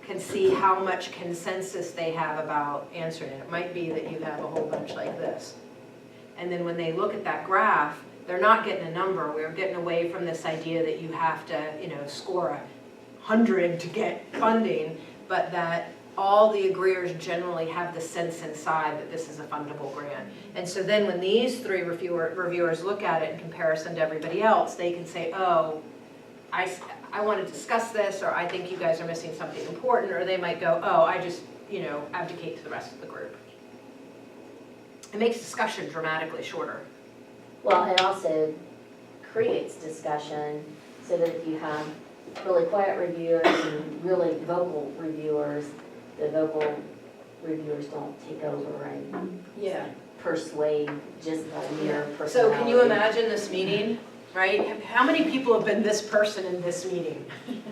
can see how much consensus they have about answering it. It might be that you have a whole bunch like this. And then when they look at that graph, they're not getting a number. We're getting away from this idea that you have to, score 100 to get funding, but that all the agreeers generally have the sense inside that this is a fundable grant. And so then when these three reviewers look at it in comparison to everybody else, they can say, oh, I want to discuss this, or I think you guys are missing something important, or they might go, oh, I just, abdicate to the rest of the group. It makes discussion dramatically shorter. Well, it also creates discussion so that if you have really quiet reviewers and really vocal reviewers, the vocal reviewers don't take over and persuade just by mere personality. So can you imagine this meeting, right? How many people have been this person in this meeting?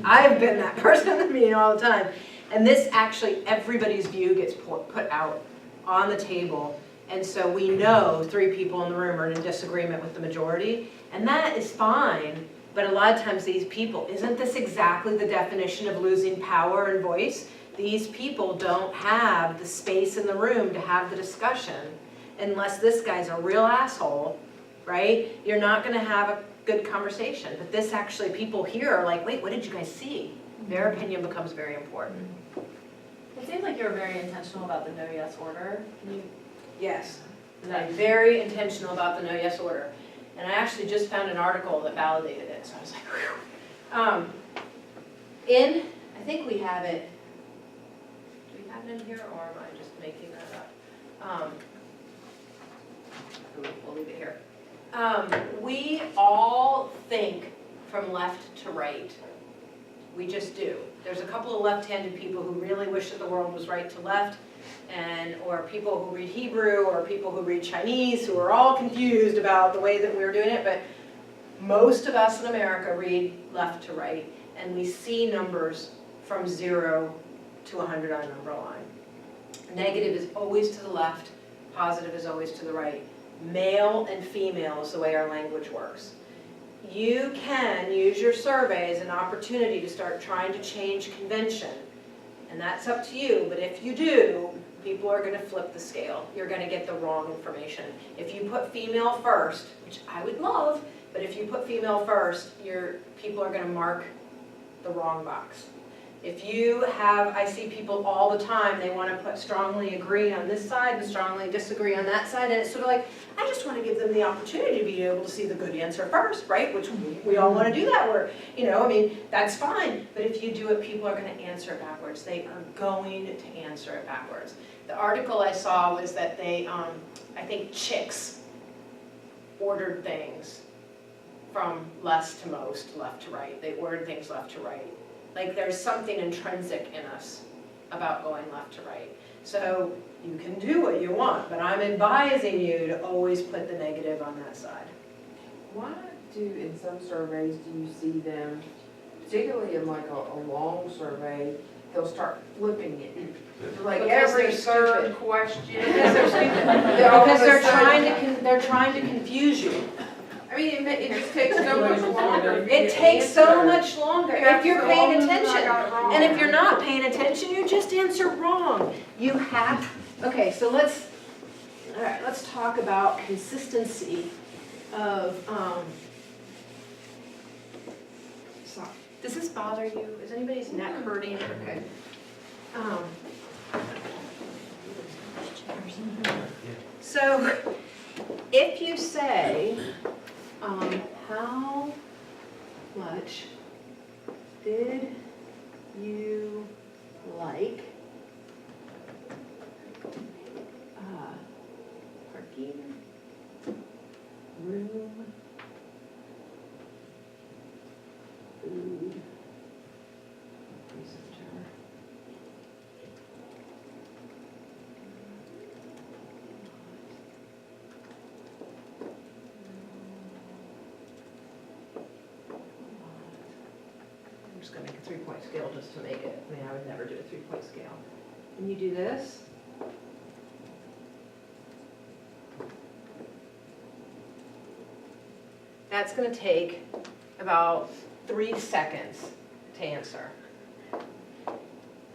I've been that person in the meeting all the time. And this actually, everybody's view gets put out on the table. And so we know 3 people in the room are in disagreement with the majority. And that is fine. But a lot of times these people, isn't this exactly the definition of losing power and voice? These people don't have the space in the room to have the discussion unless this guy's a real asshole, right? You're not going to have a good conversation. But this actually, people here are like, wait, what did you guys see? Their opinion becomes very important. It seems like you're very intentional about the no yes order. Can you? Yes, I'm very intentional about the no yes order. And I actually just found an article that validated it, so I was like, whew. I think we have it, do we have it in here, or am I just making that up? We'll leave it here. We all think from left to right. We just do. There's a couple of left-handed people who really wish that the world was right to left, or people who read Hebrew, or people who read Chinese, who are all confused about the way that we're doing it, but most of us in America read left to right, and we see numbers from 0 to 100 on a number line. Negative is always to the left, positive is always to the right. Male and female is the way our language works. You can use your survey as an opportunity to start trying to change convention, and that's up to you, but if you do, people are going to flip the scale. You're going to get the wrong information. If you put female first, which I would love, but if you put female first, people are going to mark the wrong box. If you have, I see people all the time, they want to put strongly agree on this side and strongly disagree on that side, and it's sort of like, I just want to give them the opportunity to be able to see the good answer first, right? Which we all want to do that, or, that's fine. But if you do it, people are going to answer it backwards. They are going to answer it backwards. The article I saw was that they, I think chicks ordered things from less to most, left to right. They ordered things left to right. Like there's something intrinsic in us about going left to right. So you can do what you want, but I'm advising you to always put the negative on that side. Why in some surveys do you see them, particularly in like a long survey, they'll start flipping it? Like Because every they're third stupid. question. Because they're stupid. All of Because a they're trying to confuse you. I mean, it just takes so much longer. It takes so much longer if you're paying attention. attention. And if you're not paying attention, you just answer wrong. You have, okay, so let's talk about consistency of, does this bother you? Is anybody's neck hurting? Okay. So, if you say, how much did you like parking, room, food, presenter, I'm just going to make a 3-point scale just to make it, I would never do a 3-point scale. And you do this. That's going to take about 3 seconds to answer.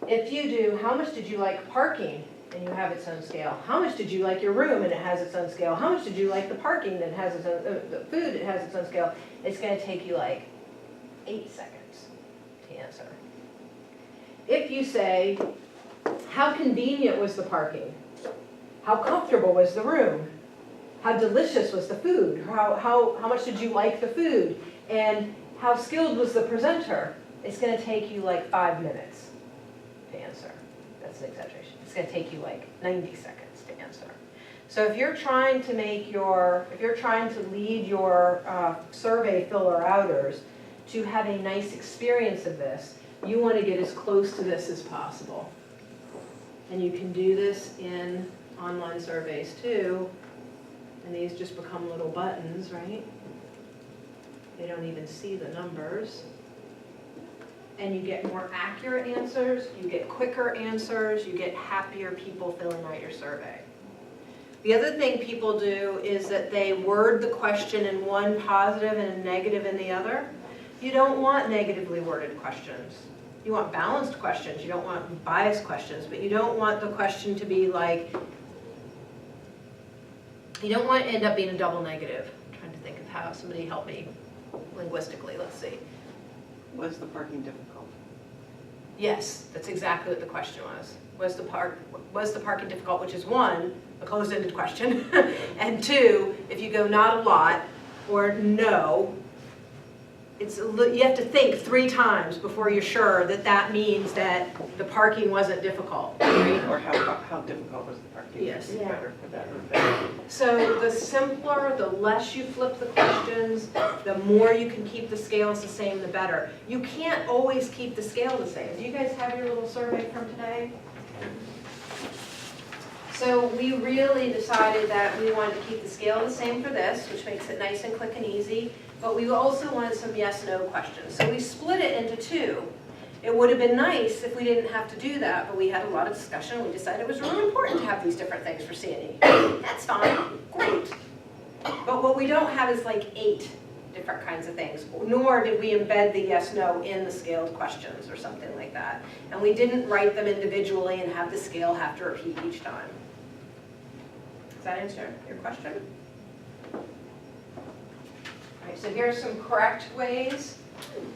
If you do, how much did you like parking? And you have its own scale. How much did you like your room and it has its own scale? How much did you like the parking that has its own, the food, it has its own scale? It's gonna take you like 8 seconds to answer. If you say, how convenient was the parking? How comfortable was the room? How delicious was the food? How much did you like the food? And how skilled was the presenter? It's gonna take you like 5 minutes to answer. That's an exaggeration. It's gonna take you like 90 seconds to answer. So if you're trying to lead your survey filler-outers to have a nice experience of this, you wanna get as close to this as possible. And you can do this in online surveys too. And these just become little buttons, right? They don't even see the numbers. And you get more accurate answers, you get quicker answers, you get happier people filling out your survey. The other thing people do is that they word the question in one positive and a negative in the other. You don't want negatively worded questions. You want balanced questions, you don't want biased questions, but you don't want the question to be like, you don't want to end up being a double negative. I'm trying to think of how, somebody help me linguistically, let's see. Was the parking difficult? Yes, that's exactly what the question was. Was the parking difficult, which is one, a closed-ended question, and two, if you go not a lot or no, you have to think 3 times before you're sure that that means that the parking wasn't difficult, right? Or how difficult was the parking? Yes. Is it Yeah. better for that or better? So the simpler, the less you flip the questions, the more you can keep the scales the same, the better. You can't always keep the scale the same. Do you guys have your little survey from today? So we really decided that we wanted to keep the scale the same for this, which makes it nice and quick and easy, but we also wanted some yes/no questions. So we split it into 2. It would have been nice if we didn't have to do that, but we had a lot of discussion. We decided it was really important to have these different things for C&E. That's fine, great. But what we don't have is like 8 different kinds of things, nor did we embed the yes/no in the scaled questions or something like that. And we didn't write them individually and have the scale have to repeat each time. Does that answer your question? All right, so here are some correct ways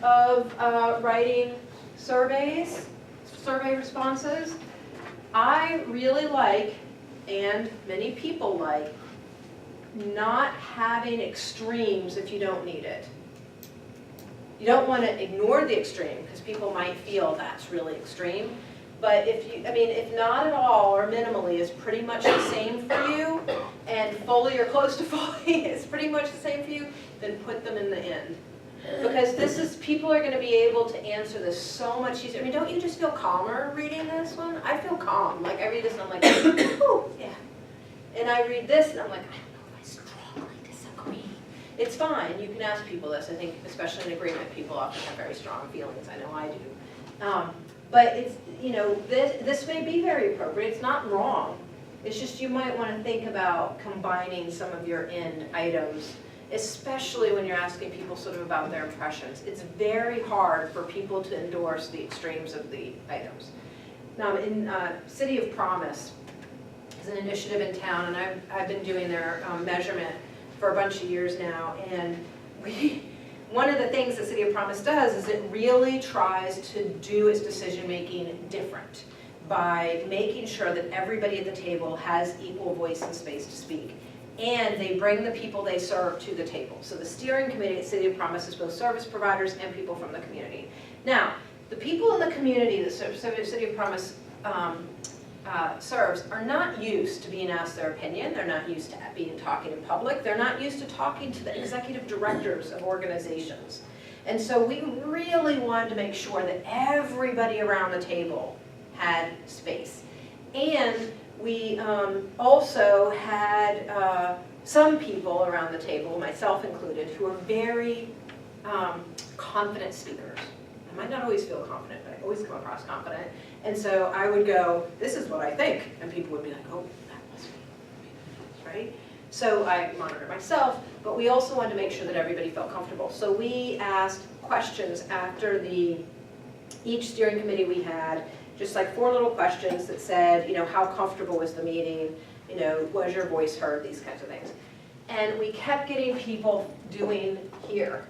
of writing survey responses. I really like, and many people like, not having extremes if you don't need it. You don't want to ignore the extreme because people might feel that's really extreme. But if not at all or minimally is pretty much the same for you, and fully or close to fully is pretty much the same for you, then put them in the end. Because people are going to be able to answer this so much easier. I mean, don't you just feel calmer reading this one? I feel calm. Like, I read this and I'm like, oh, yeah. And I read this and I'm like, I don't know if I strongly disagree. It's fine. You can ask people this. I think, especially in agreement, people often have very strong feelings. I know I do. But it's, this may be very appropriate. It's not wrong. It's just you might want to think about combining some of your end items, especially when you're asking people sort of about their impressions. It's very hard for people to endorse the extremes of the items. Now, in City of Promise is an initiative in town, and I've been doing their measurement for a bunch of years now, and one of the things that City of Promise does is it really tries to do its decision-making different by making sure that everybody at the table has equal voice and space to speak. And they bring the people they serve to the table. So the steering committee at City of Promise is both service providers and people from the community. Now, the people in the community that City of Promise serves are not used to being asked their opinion. They're not used to talking in public. They're not used to talking to the executive directors of organizations. And so we really wanted to make sure that everybody around the table had space. And we also had some people around the table, myself included, who are very confident speakers. I might not always feel confident, but I always come across confident. And so I would go, this is what I think. And people would be like, oh, that must be right? So I monitor myself, but we also wanted to make sure that everybody felt comfortable. So we asked questions after each steering committee we had just like 4 little questions that said, how comfortable was the meeting? Was your voice heard? These kinds of things. And we kept getting people doing here.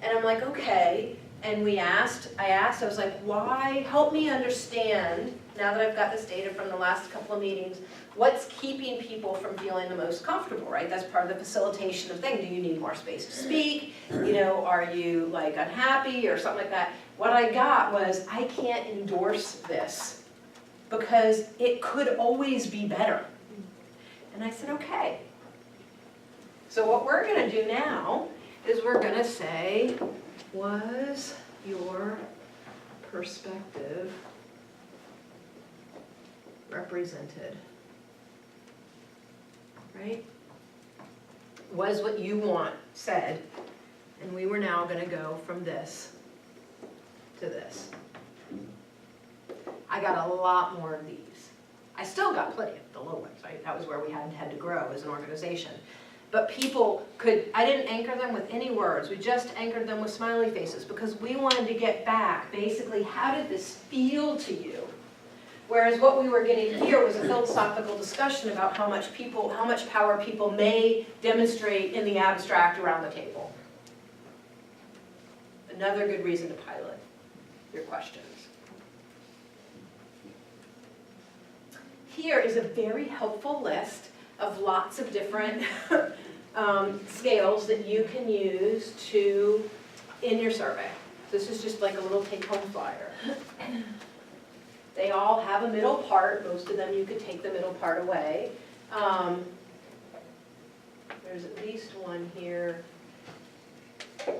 And I'm like, okay. And I asked, I was like, why, help me understand, now that I've got this data from the last couple of meetings, what's keeping people from feeling the most comfortable, right? That's part of the facilitation of thing. Do you need more space to speak? Are you like unhappy or something like that? What I got was, I can't endorse this because it could always be better. And I said, okay. So what we're gonna do now is we're gonna say, was your perspective represented? Right? Was what you want said? And we were now gonna go from this to this. I got a lot more of these. I still got plenty of the low ones, right? That was where we had to grow as an organization. But people I didn't anchor them with any words. We just anchored them with smiley faces because we wanted to get back, basically, how did this feel to you? Whereas what we were getting here was a philosophical discussion about how much power people may demonstrate in the abstract around the table. Another good reason to pilot your questions. Here is a very helpful list of lots of different scales that you can use in your survey. This is just like a little take-home flyer. They all have a middle part. Most of them you could take the middle part away. There's at least one here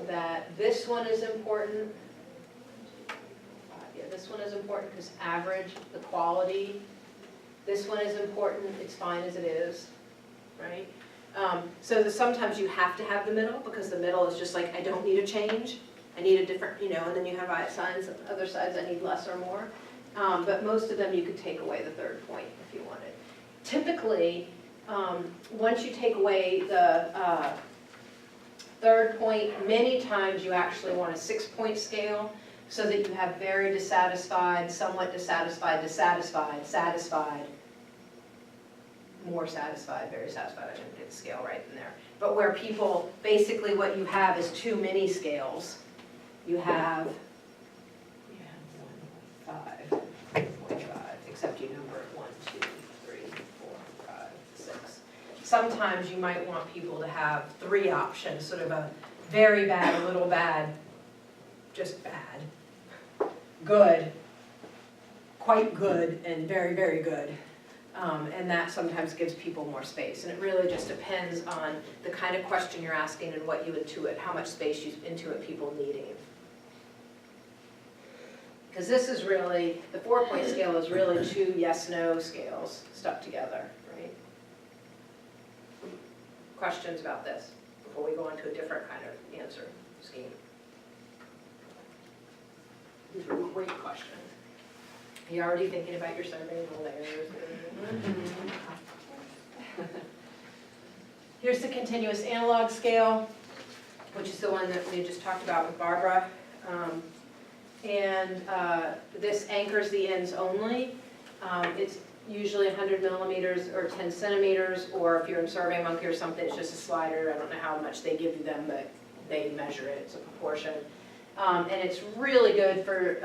that this one is important. Yeah, this one is important because average, the quality. This one is important, it's fine as it is, right? So sometimes you have to have the middle because the middle is just like, I don't need a change. I need a different, and then you have signs, other sides I need less or more. But most of them you could take away the third point if you wanted. Typically, once you take away the third point, many times you actually want a 6-point scale so that you have very dissatisfied, somewhat dissatisfied, dissatisfied, satisfied, more satisfied, very satisfied. I didn't get the scale right in there. But where people, basically what you have is too many scales. You have 5, except you number it 1, 2, 3, 4, 5, 6. Sometimes you might want people to have 3 options, sort of a very bad, a little bad, just bad, good, quite good, and very, very good. And that sometimes gives people more space. And it really just depends on the kind of question you're asking and what you intuit, how much space you intuit people needing. Because this is really, the 4-point scale is really 2 yes-no scales stuck together, right? Questions about this before we go on to a different kind of answer scheme? These are great questions. Are you already thinking about your survey and the layers? Here's the continuous analog scale, which is the one that we just talked about with Barbara. This anchors the ends only. It's usually 100 millimeters or 10 centimeters, or if you're in SurveyMonkey or something, it's just a slider. I don't know how much they give you them, but they measure it, it's a proportion. And it's really good for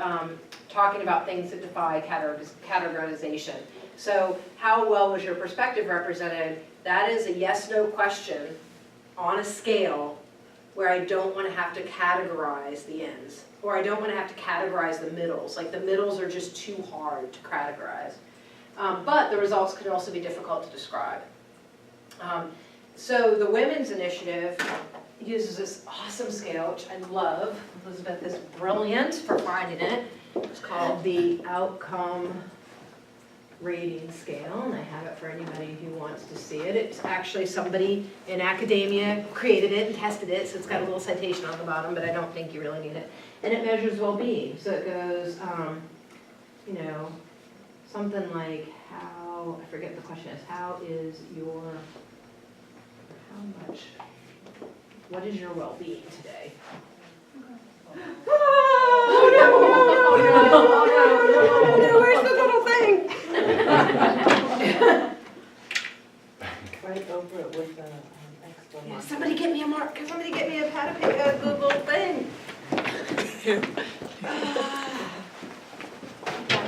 talking about things that defy categorization. So how well was your perspective represented? That is a yes-no question on a scale where I don't want to have to categorize the ends, or I don't want to have to categorize the middles. Like the middles are just too hard to categorize. But the results could also be difficult to describe. So the Women's Initiative uses this awesome scale, which I love. Elizabeth is brilliant for finding it. It's called the Outcome Rating Scale, and I have it for anybody who wants to see it. It's actually somebody in academia created it and tested it, so it's got a little citation on the bottom, but I don't think you really need it. And it measures well-being. So it goes, something like how, I forget the question is, what is your well-being today? Oh no, oh no, oh no, oh no,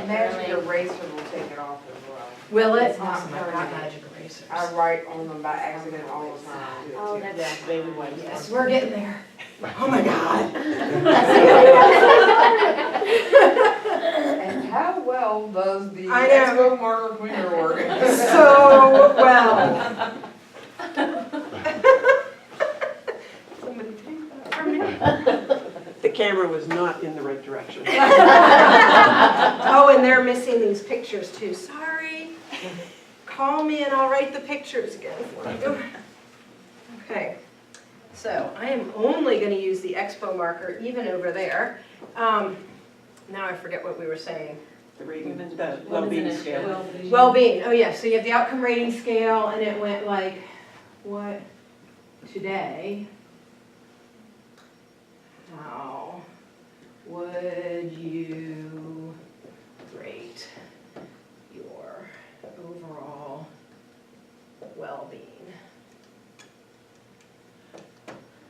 Magic early. eraser will take it off as well. Will it? It's not Awesome, I got permanent. magic erasers. I write on them by accident all the time. Oh, that's. Yeah, baby wipes. Yes, we're getting there. Oh my God. And how well does the I know. Expo marker cleaner work? So well. Somebody take that from me. The camera was not in the right direction. Oh, and they're missing these pictures too. Sorry. Call me and I'll write the pictures again for you. Okay. So I am only going to use the Expo marker even over there. Now I forget what we were saying. The rating, the well-being scale. Well-being, oh yeah, so you have the outcome rating scale and it went like, what, today? How would you rate your overall well-being?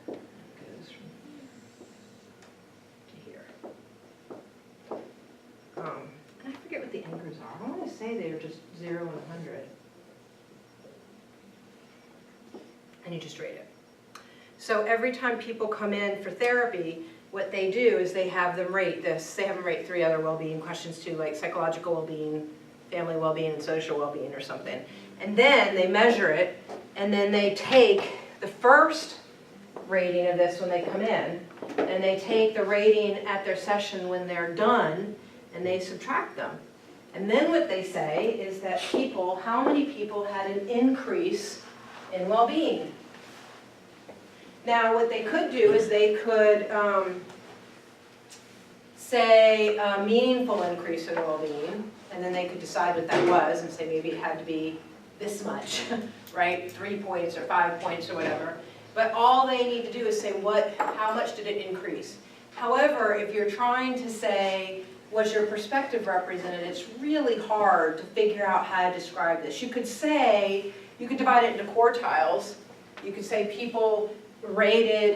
Goes from to here. And I forget what the anchors are. I want to say they're just 0 and 100. And you just rate it. So every time people come in for therapy, what they do is they have them rate this. They have them rate 3 other well-being questions too, like psychological well-being, family well-being, and social well-being or something. And then they measure it, and then they take the first rating of this when they come in, and they take the rating at their session when they're done, and they subtract them. And then what they say is that people, how many people had an increase in well-being? Now, what they could do is they could say a meaningful increase in well-being, and then they could decide what that was and say maybe it had to be this much, right? 3 points or 5 points or whatever. But all they need to do is say how much did it increase? However, if you're trying to say, was your perspective represented, it's really hard to figure out how to describe this. You could say, you could divide it into quartiles. You could say people rated,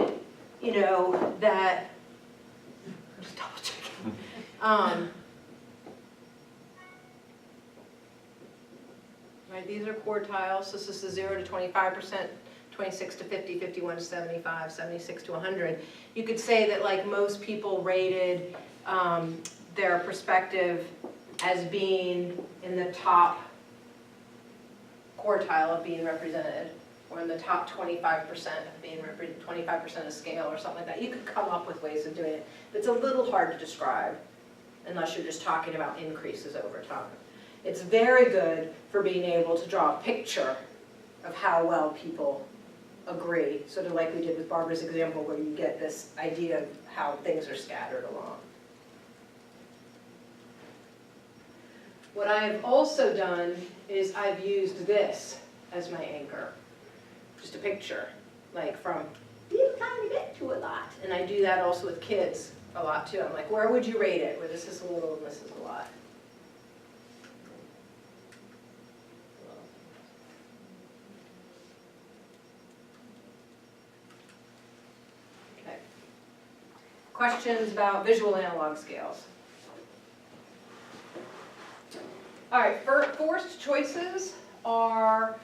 that, I'm just double checking. Right, these are quartiles. This is the 0 to 25%, 26 to 50, 51 to 75, 76 to 100. You could say that like most people rated their perspective as being in the top quartile of being represented, or in the top 25% of being 25% of scale or something like that. You could come up with ways of doing it. But it's a little hard to describe unless you're just talking about increases over time. It's very good for being able to draw a picture of how well people agree, sort of like we did with Barbara's example where you get this idea of how things are scattered along. What I have also done is I've used this as my anchor. Just a picture, like from little tiny bit to a lot. And I do that also with kids a lot too. I'm like, where would you rate it? Where this is a little and this is a lot. Okay. Questions about visual analog scales? All right, forced choices are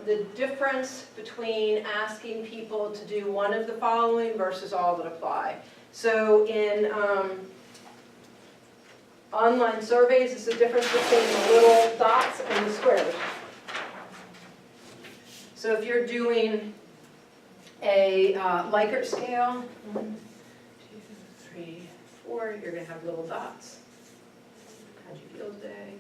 the difference between asking people to do one of the following versus all that apply. So in online surveys, it's the difference between the little dots and the squares. So if you're doing a Likert scale, 1, 2, 3, 4, you're going to have little dots. How'd you feel today?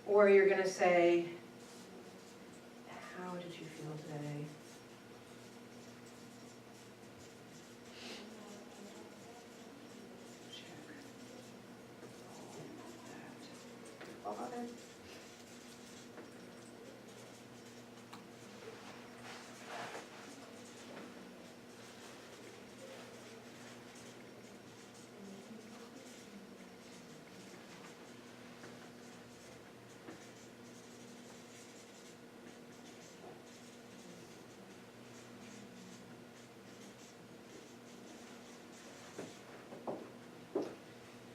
Or you're going to say, how did you feel today? Check all that.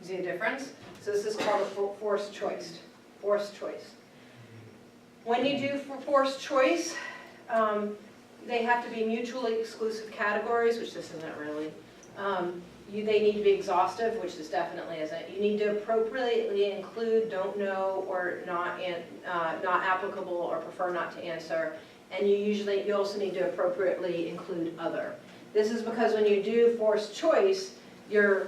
See the difference? So this is called a forced choice. Forced choice. When you do for forced choice, they have to be mutually exclusive categories, which this isn't really. They need to be exhaustive, which this definitely isn't. You need to appropriately include don't know or not applicable or prefer not to answer. And you also need to appropriately include other. This is because when you do forced choice, you're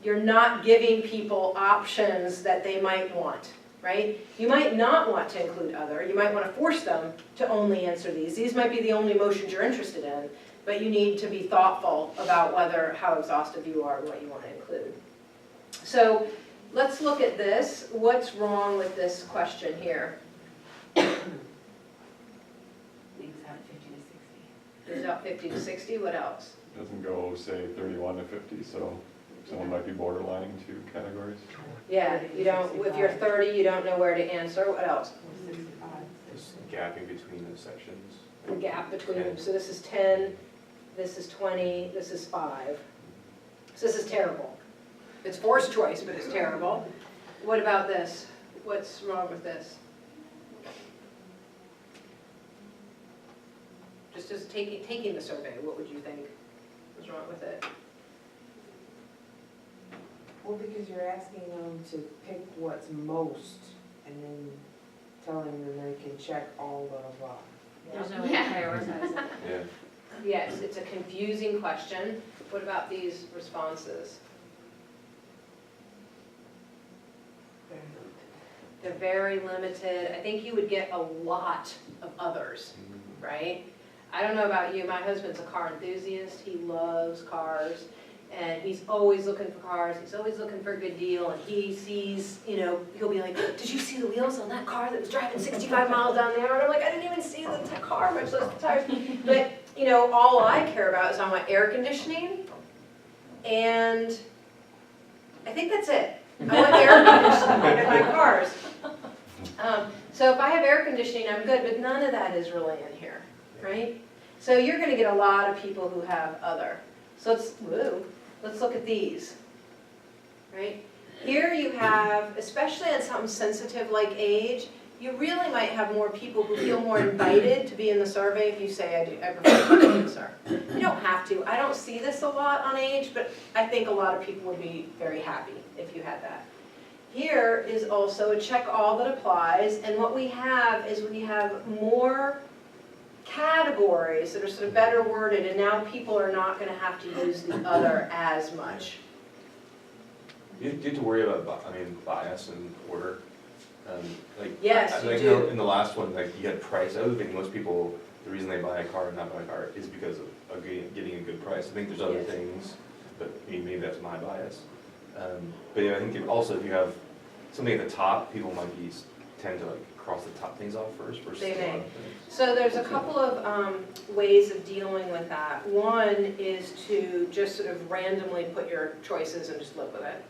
not giving people options that they might want, right? You might not want to include other. You might want to force them to only answer these. These might be the only emotions you're interested in, but you need to be thoughtful about how exhaustive you are and what you want to include. So let's look at this. What's wrong with this question here? Leaves out 50 to 60, what else? Doesn't go, say, 31 to 50, so someone might be borderlining two categories. Yeah, you don't, if you're 30, you don't know where to answer, what else? Just gapping between the sections. The gap between them, so this is 10, this is 20, this is 5. So this is terrible. It's forced choice, but it's terrible. What about this? What's wrong with this? Just taking the survey, what would you think was wrong with it? Well, because you're asking them to pick what's most and then telling them they can check all the above. There's no way to prioritize it. Yeah. Yes, it's a confusing question. What about these responses? They're very limited. I think you would get a lot of others, right? I don't know about you, my husband's a car enthusiast. He loves cars. And he's always looking for cars, he's always looking for a good deal, and he sees, he'll be like, did you see the wheels on that car that was driving 65 miles down the hour? And I'm like, I didn't even see the car, much less the tires. But, all I care about is I want air conditioning, and I think that's it. I want air conditioning in my cars. So if I have air conditioning, I'm good, but none of that is really in here, right? So you're gonna get a lot of people who have other. So let's look at these, right? Here you have, especially on something sensitive like age, you really might have more people who feel more invited to be in the survey if you say, I prefer not to answer. You don't have to. I don't see this a lot on age, but I think a lot of people would be very happy if you had that. Here is also a check all that applies, and what we have is we have more categories that are sort of better worded, and now people are not going to have to use the other as much. You have to worry about, bias and order. Yes, you I do. know in the last one, you had price. I would think most people, the reason they buy a car and not buy a car is because of getting a good price. I think there's other Yes. things, but maybe that's my bias. But yeah, I think if you have something at the top, people might tend to cross the top things off first versus They the may. bottom things. So there's a couple of ways of dealing with that. One is to just sort of randomly put your choices and just live with it.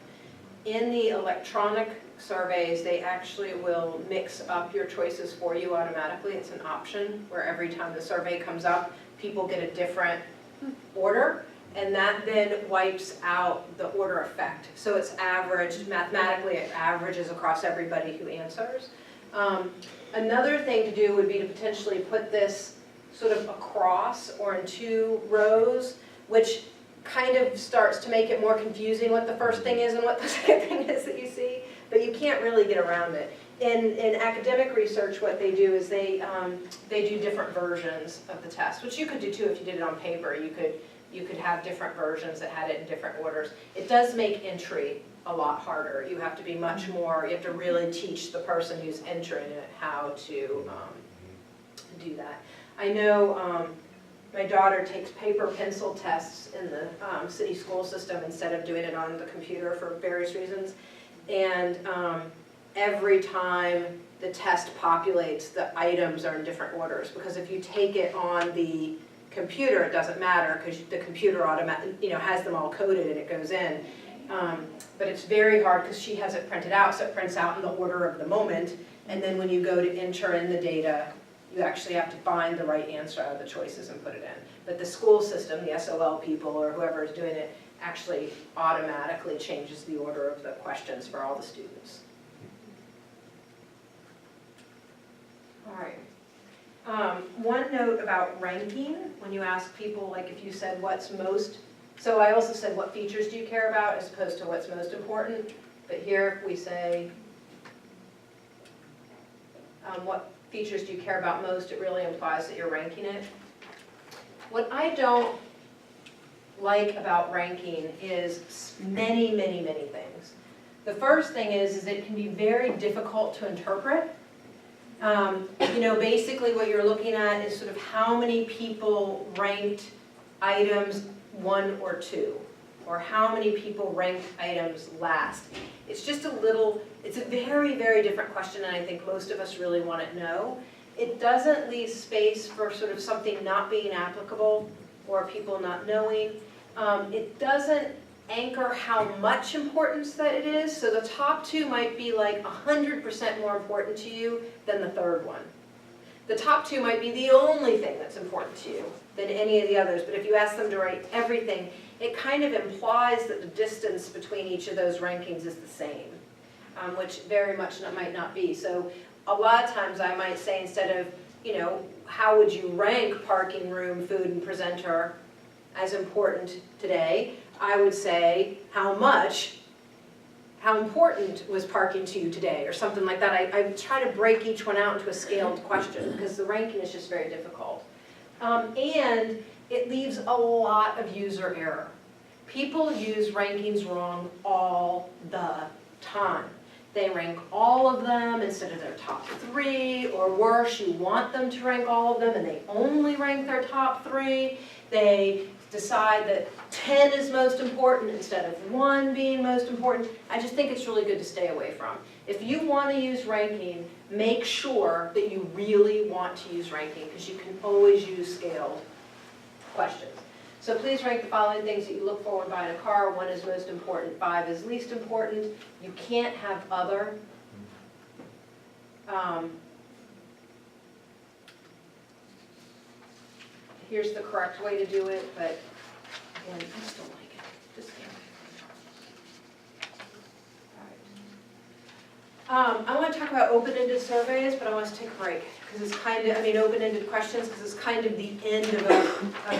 In the electronic surveys, they actually will mix up your choices for you automatically. It's an option where every time the survey comes up, people get a different order, and that then wipes out the order effect. So it's averaged, mathematically it averages across everybody who answers. Another thing to do would be to potentially put this sort of across or in 2 rows, which kind of starts to make it more confusing what the first thing is and what the second thing is that you see, but you can't really get around it. In academic research, what they do is they do different versions of the test, which you could do too if you did it on paper. You could have different versions that had it in different orders. It does make entry a lot harder. You have to be much more, you have to really teach the person who's entering it how to do that. I know my daughter takes paper pencil tests in the city school system instead of doing it on the computer for various reasons. And every time the test populates, the items are in different orders, because if you take it on the computer, it doesn't matter because the computer has them all coded and it goes in. But it's very hard because she has it printed out, so it prints out in the order of the moment, and then when you go to enter in the data, you actually have to find the right answer out of the choices and put it in. But the school system, the SOL people or whoever is doing it, actually automatically changes the order of the questions for all the students. All right. One note about ranking, when you ask people, like if you said what's most, so I also said what features do you care about as opposed to what's most important, but here if we say what features do you care about most, it really implies that you're ranking it. What I don't like about ranking is many, many, many things. The first thing is it can be very difficult to interpret. You know, basically what you're looking at is sort of how many people ranked items 1 or 2, or how many people ranked items last. It's just a little, it's a very, very different question, and I think most of us really want to know. It doesn't leave space for sort of something not being applicable or people not knowing. It doesn't anchor how much importance that it is. So the top 2 might be like 100% more important to you than the third one. The top 2 might be the only thing that's important to you than any of the others. But if you ask them to rate everything, it kind of implies that the distance between each of those rankings is the same, which very much might not be. So a lot of times I might say, instead of, you know, how would you rank parking, room, food, and presenter as important today, I would say how important was parking to you today, or something like that. I try to break each one out into a scaled question, because the ranking is just very difficult. And it leaves a lot of user error. People use rankings wrong all the time. They rank all of them instead of their top 3, or worse, you want them to rank all of them and they only rank their top 3. They decide that 10 is most important instead of 1 being most important. I just think it's really good to stay away from. If you want to use ranking, make sure that you really want to use ranking, because you can always use scaled questions. So please rank the following things that you look for when buying a car. 1 is most important, 5 is least important. You can't have other. Here's the correct way to do it, but again, I just don't like it. Just can't. All right. I want to talk about open-ended surveys, but I want us to take a break, because it's kind of, open-ended questions, because it's kind of the end of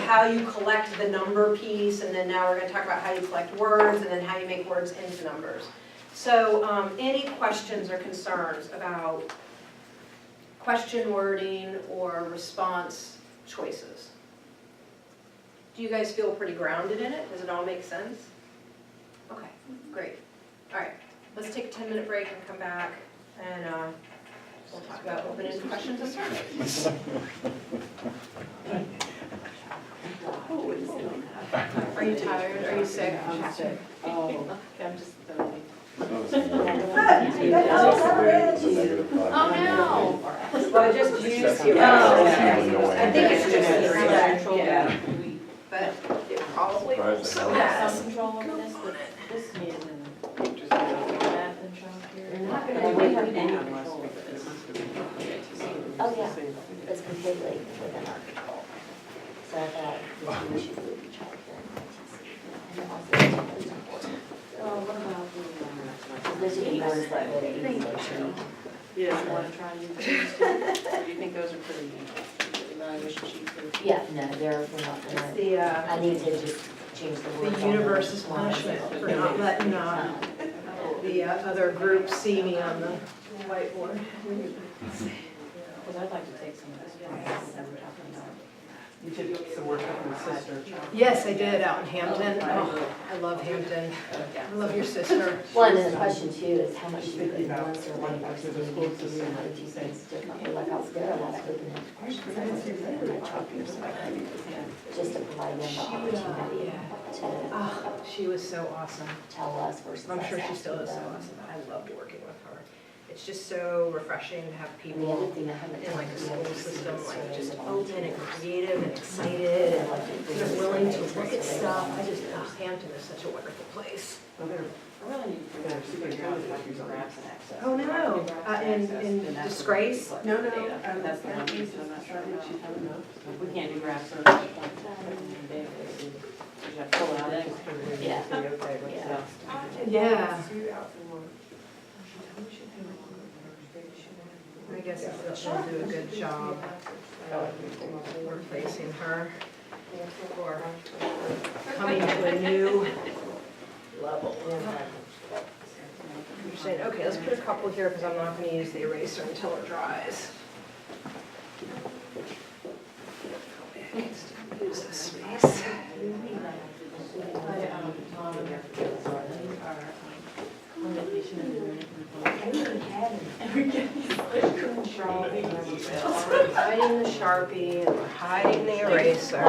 how you collect the number piece, and then now we're going to talk about how you collect words, and then how you make words into numbers. So any questions or concerns about question wording or response choices? Do you guys feel pretty grounded in it? Does it all make sense? Okay, great. All right, let's take a 10-minute break and come back, and we'll talk about open-ended questions and surveys. Are you tired? Are you sick? I'm sick. Oh, okay, I'm just throwing. Oh, no. Well, I just used your. I think it's just Yeah. but it probably also Have has. some control over this, but this is in Not math and childcare. gonna we have any any control control over this. Oh, yeah. It's completely within our control. So I thought we should move the childcare and also it's important. Well, what about Those are the ones that would easily change. Yeah, I want to try and use these too. Do you think those are pretty, evaluation sheets? Yeah, no, they're not It's gonna, the, I need to just change the word. the universe's punishment for not letting the other group see me on the whiteboard. Because I'd like to take some of this process that we're talking about. You took some work with my sister. Yes, I did out in Hampton. Oh, I love Hampton. I love your sister. Well, and then the question too is how much do you put in once or one versus the schools to how to do things differently. Like I was there last week and had questions. I was there and I talked to her so I could, just to provide them the opportunity to Oh, she was so awesome. tell us versus I'm us sure she still asking is so them. awesome. I loved working with her. It's just so refreshing to have And the other people thing I haven't in done like a yet school is system, the like just survey open and volunteers. creative and excited and Like if sort there's of willing to surveys, look at surveys, stuff. I surveys. just, Hampton is such a wonderful place. Well, they're, I really need to figure out if I can grabs and access. Oh, no. In disgrace? No, no, that's the one piece I'm not sure about. We can't do grabs or data. You have to pull out. Yeah. Yeah. Sue out for work. She told me she'd come on Thursday. She wanted to- I guess she'll do a good job replacing her or coming to a new level. You're saying, okay, let's put a couple here because I'm not going to use the eraser until it dries. Use this space. Hiding the Sharpie and we're hiding the eraser.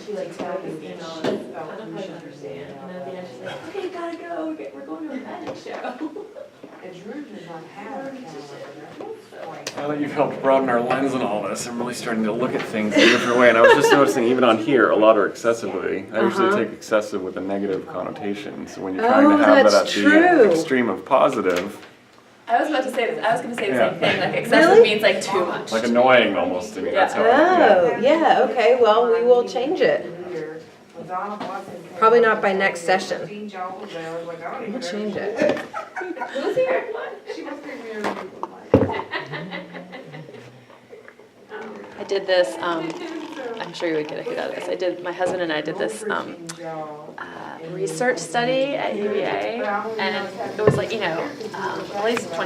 She like tapped his email and I don't quite understand. And at the end she's like, okay, gotta go, okay, we're going to a magic show. And Drew does not have a calendar. Now that you've helped broaden our lens on all this, I'm really starting to look at things in a different way. And I was just noticing, even on here, a lot are excessively. I usually take excessive with a negative connotation. So when you're trying to have that at the extreme of positive, I was about to say this, I was gonna say the Yeah. same thing, like excessive Really? means like too much. like annoying almost to me. That's how. Oh, yeah, okay, well, we will change it. Probably not by next session. We'll change it. Who's here? She must be really I did this, I'm sure you would get a hoot out of this. I did, my husband and I did this, research study at UVA, and it was like, at least 20